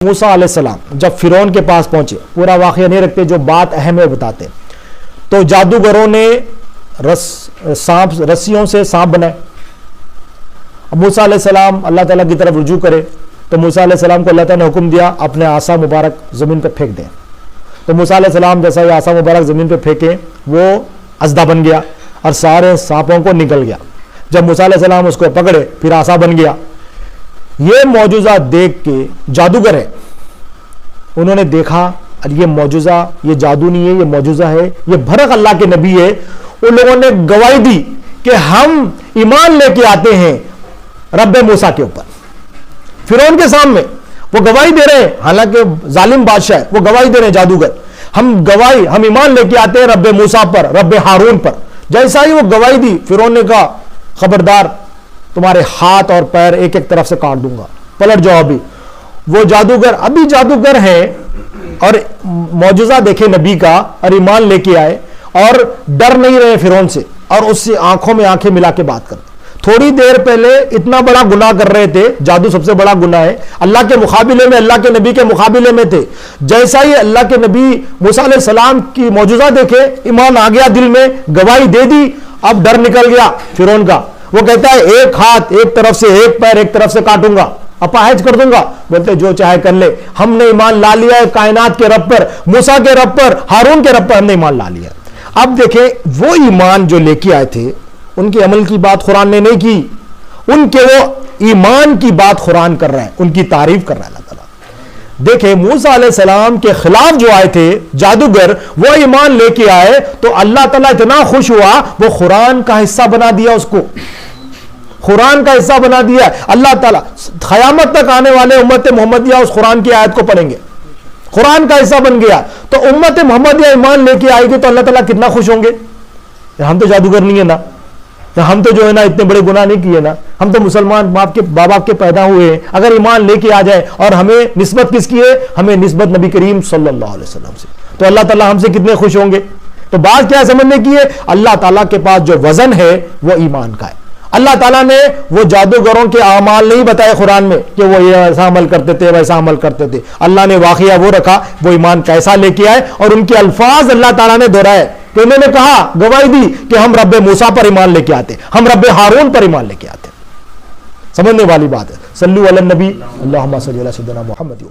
موسیٰ علیہ السلام جب فرعون کے پاس پہنچے، پورا واقعہ نہیں رکھتے، جو بات اہم ہے بتاتے، تو جادوگروں نے رسیوں سے سانپ بنائے. موسیٰ علیہ السلام اللہ تعالیٰ کی طرف رجوع کرے تو موسیٰ علیہ السلام کو اللہ تعالیٰ نے حکم دیا اپنے عصا مبارک زمین پہ پھینک دیں. تو موسیٰ علیہ السلام جیسا یہ عصا مبارک زمین پہ پھینکے وہ اژدھا بن گیا اور سارے سانپوں کو نکل گیا. جب موسیٰ علیہ السلام اس کو پکڑے پھر عصا بن گیا. یہ معجزہ دیکھ کے جادوگر ہے، انہوں نے دیکھا یہ معجزہ، یہ جادو نہیں ہے، یہ معجزہ ہے، یہ بھرق اللہ کے نبی ہے. ان لوگوں نے گواہی دی کہ ہم ایمان لے کے آتے ہیں رب موسیٰ کے اوپر. فرعون کے سامنے وہ گواہی دے رہے ہیں، حالانکہ ظالم بادشاہ ہے، وہ گواہی دے رہے ہیں جادوگر، ہم ایمان لے کے آتے ہیں رب موسیٰ پر، رب ہارون پر. جیسا ہی وہ گواہی دی، فرعون نے کہا خبردار تمہارے ہاتھ اور پیر ایک ایک طرف سے کاٹ دوں گا، پلٹ جاؤ. ابھی وہ جادوگر ابھی جادوگر ہیں اور معجزہ دیکھے نبی کا اور ایمان لے کے آئے اور ڈر نہیں رہے فرعون سے، اور اس سے آنکھوں میں آنکھیں ملا کے بات کرتے. تھوڑی دیر پہلے اتنا بڑا گناہ کر رہے تھے، جادو سب سے بڑا گناہ ہے، اللہ کے مقابلے میں، اللہ کے نبی کے مقابلے میں تھے. جیسا ہی اللہ کے نبی موسیٰ علیہ السلام کی معجزہ دیکھے، ایمان آ گیا دل میں، گواہی دے دی، اب ڈر نکل گیا فرعون کا. وہ کہتا ہے ایک ہاتھ ایک طرف سے، ایک پیر ایک طرف سے کاٹوں گا، اپاہج کر دوں گا. بولتے جو چاہے کر لے، ہم نے ایمان لا لیا ہے کائنات کے رب پر، موسیٰ کے رب پر، ہارون کے رب پر ہم نے ایمان لا لیا. اب دیکھیں وہ ایمان جو لے کے آئے تھے، ان کے عمل کی بات قرآن نے نہیں کی، ان کے وہ ایمان کی بات قرآن کر رہا ہے، ان کی تعریف کر رہا ہے اللہ تعالیٰ. دیکھیں موسیٰ علیہ السلام کے خلاف جو آئے تھے جادوگر، وہ ایمان لے کے آئے تو اللہ تعالیٰ اتنا خوش ہوا وہ قرآن کا حصہ بنا دیا، اس کو قرآن کا حصہ بنا دیا. اللہ تعالیٰ قیامت تک آنے والے امت محمدیہ اس قرآن کی آیت کو پڑھیں گے، قرآن کا حصہ بن گیا. تو امت محمدیہ ایمان لے کے آئے گی تو اللہ تعالیٰ کتنا خوش ہوں گے. ہم تو جادوگر نہیں ہے نا، ہم تو جو ہے نا اتنے بڑے گناہ نہیں کیے نا، ہم تو مسلمان باپ کے بابا کے پیدا ہوئے ہیں. اگر ایمان لے کے آ جائے اور ہمیں نسبت کس کی ہے؟ ہمیں نسبت نبی کریم صلی اللہ علیہ وسلم سے، تو اللہ تعالیٰ ہم سے کتنے خوش ہوں گے. تو بات کیا سمجھنے کی ہے؟ اللہ تعالیٰ کے پاس جو وزن ہے وہ ایمان کا ہے. اللہ تعالیٰ نے وہ جادوگروں کے اعمال نہیں بتائے قرآن میں کہ وہ یہ ایسا عمل کرتے تھے ویسا عمل کرتے تھے. اللہ نے واقعہ وہ رکھا وہ ایمان کیسا لے کے آئے، اور ان کے الفاظ اللہ تعالیٰ نے دہرائے کہ انہوں نے کہا، گواہی دی کہ ہم رب موسیٰ پر ایمان لے کے آتے، ہم رب ہارون پر ایمان لے کے آتے. سمجھنے والی بات ہے. صلو علی النبی، اللہم صلی علی سیدنا محمد.